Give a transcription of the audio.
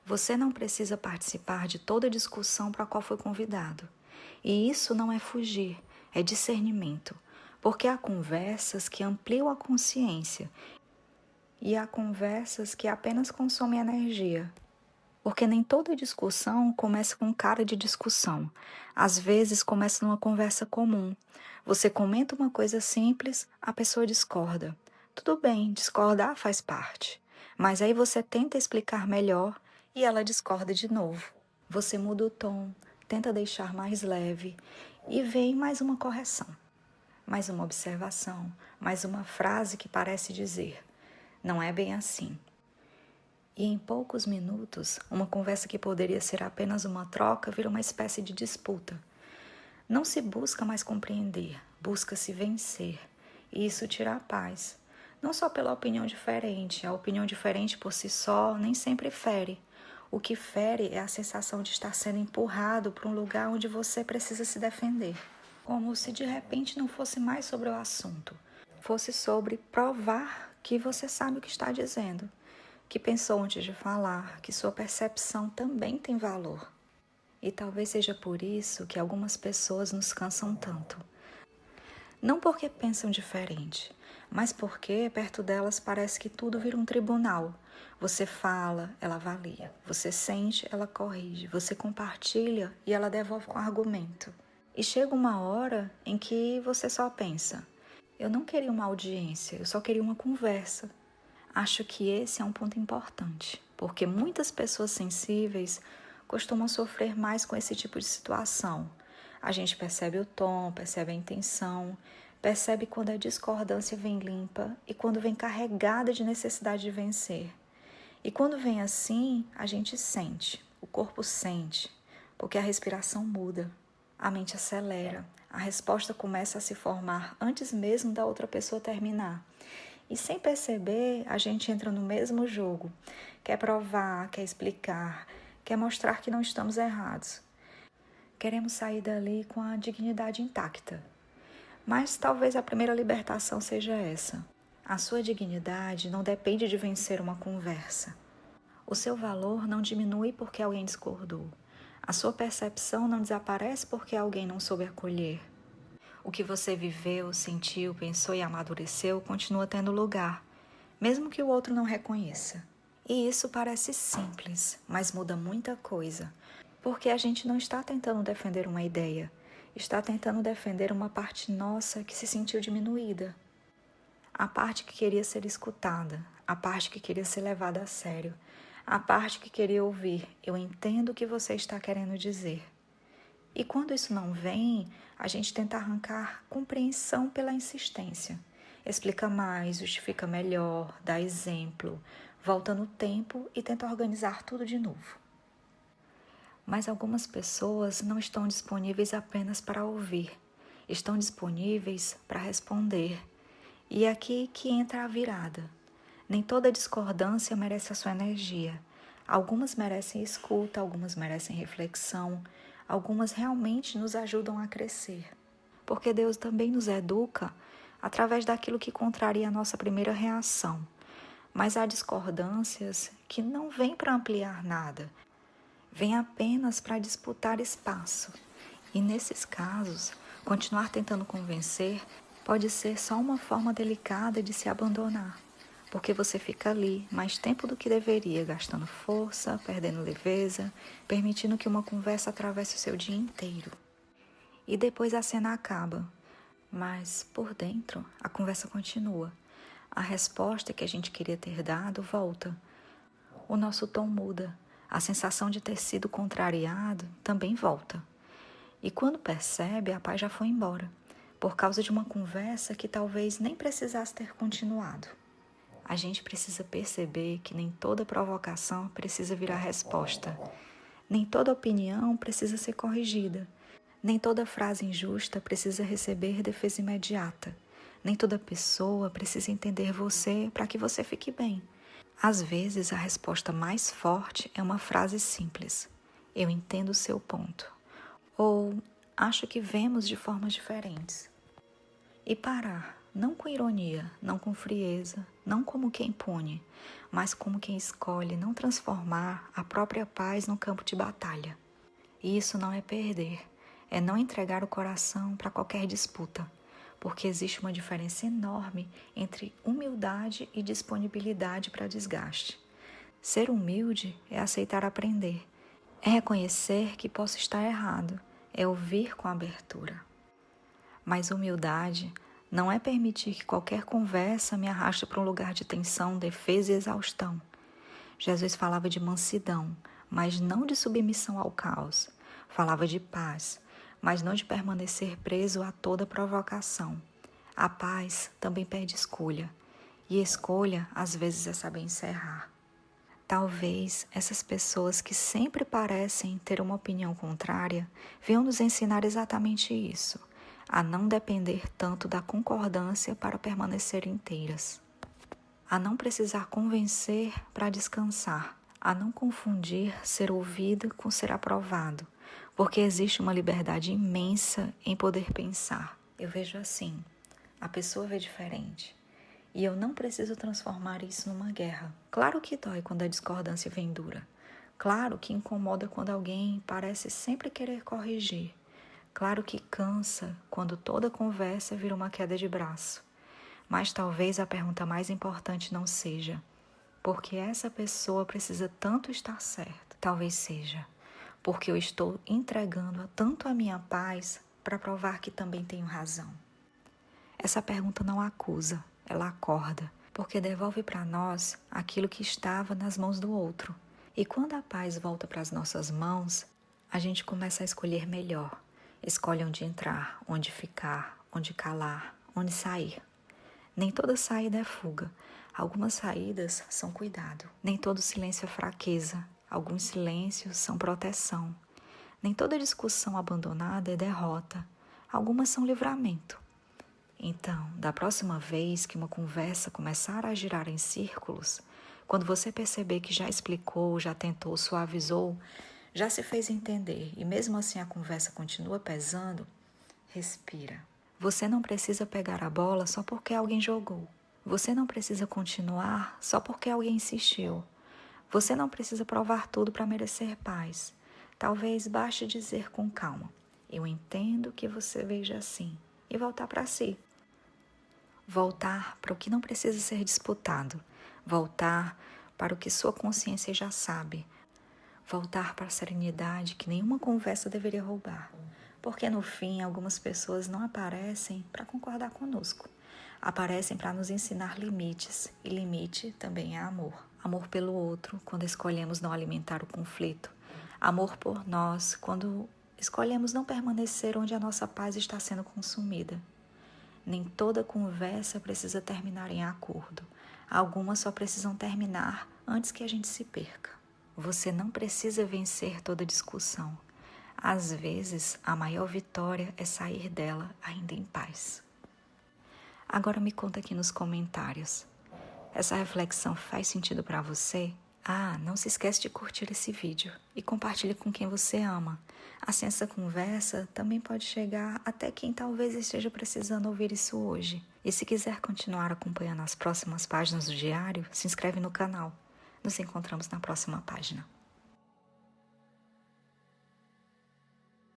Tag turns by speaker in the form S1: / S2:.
S1: Você não precisa participar de toda discussão para a qual foi convidado. E isso não é fugir, é discernimento, porque há conversas que ampliam a consciência e há conversas que apenas consomem energia. Porque nem toda discussão começa com cara de discussão. Às vezes começa numa conversa comum. Você comenta uma coisa simples, a pessoa discorda. Tudo bem, discordar faz parte. Mas aí você tenta explicar melhor e ela discorda de novo. Você muda o tom, tenta deixar mais leve e vem mais uma correção, mais uma observação, mais uma frase que parece dizer: não é bem assim. E em poucos minutos, uma conversa que poderia ser apenas uma troca vira uma espécie de disputa. Não se busca mais compreender, busca-se vencer. E isso tira a paz. Não só pela opinião diferente, a opinião diferente por si só nem sempre fere. O que fere é a sensação de estar sendo empurrado para um lugar onde você precisa se defender. Como se de repente não fosse mais sobre o assunto. Fosse sobre provar que você sabe o que está dizendo, que pensou antes de falar, que sua percepção também tem valor. E talvez seja por isso que algumas pessoas nos cansam tanto. Não porque pensam diferente, mas porque perto delas parece que tudo vira um tribunal. Você fala, ela avalia. Você sente, ela corrige. Você compartilha e ela devolve com argumento. E chega uma hora em que você só pensa: eu não queria uma audiência, eu só queria uma conversa. Acho que esse é um ponto importante, porque muitas pessoas sensíveis costumam sofrer mais com esse tipo de situação. A gente percebe o tom, percebe a intenção, percebe quando a discordância vem limpa e quando vem carregada de necessidade de vencer. E quando vem assim, a gente sente, o corpo sente, porque a respiração muda, a mente acelera, a resposta começa a se formar antes mesmo da outra pessoa terminar. E sem perceber, a gente entra no mesmo jogo. Quer provar, quer explicar, quer mostrar que não estamos errados. Queremos sair dali com a dignidade intacta. Mas talvez a primeira libertação seja essa. A sua dignidade não depende de vencer uma conversa. O seu valor não diminui porque alguém discordou. A sua percepção não desaparece porque alguém não soube acolher. O que você viveu, sentiu, pensou e amadureceu continua tendo lugar, mesmo que o outro não reconheça. E isso parece simples, mas muda muita coisa, porque a gente não está tentando defender uma ideia, está tentando defender uma parte nossa que se sentiu diminuída. A parte que queria ser escutada, a parte que queria ser levada a sério, a parte que queria ouvir: eu entendo o que você está querendo dizer. E quando isso não vem, a gente tenta arrancar compreensão pela insistência. Explica mais, justifica melhor, dá exemplo, volta no tempo e tenta organizar tudo de novo. Mas algumas pessoas não estão disponíveis apenas para ouvir, estão disponíveis para responder. E é aqui que entra a virada. Nem toda discordância merece a sua energia. Algumas merecem escuta, algumas merecem reflexão, algumas realmente nos ajudam a crescer. Porque Deus também nos educa através daquilo que contraria a nossa primeira reação. Mas há discordâncias que não vêm para ampliar nada, vêm apenas para disputar espaço. E nesses casos, continuar tentando convencer pode ser só uma forma delicada de se abandonar. Porque você fica ali mais tempo do que deveria, gastando força, perdendo leveza, permitindo que uma conversa atravesse o seu dia inteiro. E depois a cena acaba, mas por dentro a conversa continua. A resposta que a gente queria ter dado volta. O nosso tom muda, a sensação de ter sido contrariado também volta. E quando percebe, a paz já foi embora, por causa de uma conversa que talvez nem precisasse ter continuado. A gente precisa perceber que nem toda provocação precisa virar resposta. Nem toda opinião precisa ser corrigida. Nem toda frase injusta precisa receber defesa imediata. Nem toda pessoa precisa entender você para que você fique bem. Às vezes, a resposta mais forte é uma frase simples: eu entendo o seu ponto. Ou acho que vemos de formas diferentes. E parar, não com ironia, não com frieza, não como quem pune, mas como quem escolhe não transformar a própria paz no campo de batalha. E isso não é perder, é não entregar o coração para qualquer disputa, porque existe uma diferença enorme entre humildade e disponibilidade para desgaste. Ser humilde é aceitar aprender, é reconhecer que posso estar errado, é ouvir com abertura. Mas humildade não é permitir que qualquer conversa me arraste para um lugar de tensão, defesa e exaustão. Jesus falava de mansidão, mas não de submissão ao caos. Falava de paz, mas não de permanecer preso a toda provocação. A paz também pede escolha, e escolha às vezes é saber encerrar. Talvez essas pessoas que sempre parecem ter uma opinião contrária venham nos ensinar exatamente isso, a não depender tanto da concordância para permanecer inteiras, a não precisar convencer para descansar, a não confundir ser ouvido com ser aprovado, porque existe uma liberdade imensa em poder pensar. Eu vejo assim, a pessoa vê diferente. E eu não preciso transformar isso numa guerra. Claro que dói quando a discordância vem dura. Claro que incomoda quando alguém parece sempre querer corrigir. Claro que cansa quando toda conversa vira uma queda de braço. Mas talvez a pergunta mais importante não seja: por que essa pessoa precisa tanto estar certa? Talvez seja: porque eu estou entregando tanto a minha paz para provar que também tenho razão. Essa pergunta não acusa. Ela acorda, porque devolve para nós aquilo que estava nas mãos do outro. E quando a paz volta para as nossas mãos, a gente começa a escolher melhor. Escolhe onde entrar, onde ficar, onde calar, onde sair. Nem toda saída é fuga. Algumas saídas são cuidado. Nem todo silêncio é fraqueza. Alguns silêncios são proteção. Nem toda discussão abandonada é derrota. Algumas são livramento. Então, da próxima vez que uma conversa começar a girar em círculos, quando você perceber que já explicou, já tentou, suavizou, já se fez entender e mesmo assim a conversa continua pesando, respira. Você não precisa pegar a bola só porque alguém jogou. Você não precisa continuar só porque alguém insistiu. Você não precisa provar tudo para merecer paz. Talvez baste dizer com calma: eu entendo que você veja assim, e voltar para si. Voltar para o que não precisa ser disputado. Voltar para o que sua consciência já sabe. Voltar para a serenidade que nenhuma conversa deveria roubar. Porque no fim, algumas pessoas não aparecem para concordar conosco. Aparecem para nos ensinar limites. E limite também é amor. Amor pelo outro, quando escolhemos não alimentar o conflito. Amor por nós, quando escolhemos não permanecer onde a nossa paz está sendo consumida. Nem toda conversa precisa terminar em acordo. Algumas só precisam terminar antes que a gente se perca. Você não precisa vencer toda discussão. Às vezes, a maior vitória é sair dela ainda em paz. Agora me conta aqui nos comentários. Essa reflexão faz sentido para você? Não se esquece de curtir esse vídeo e compartilhe com quem você ama. Assim essa conversa também pode chegar até quem talvez esteja precisando ouvir isso hoje. E se quiser continuar acompanhando as próximas páginas do diário, se inscreve no canal. Nos encontramos na próxima página.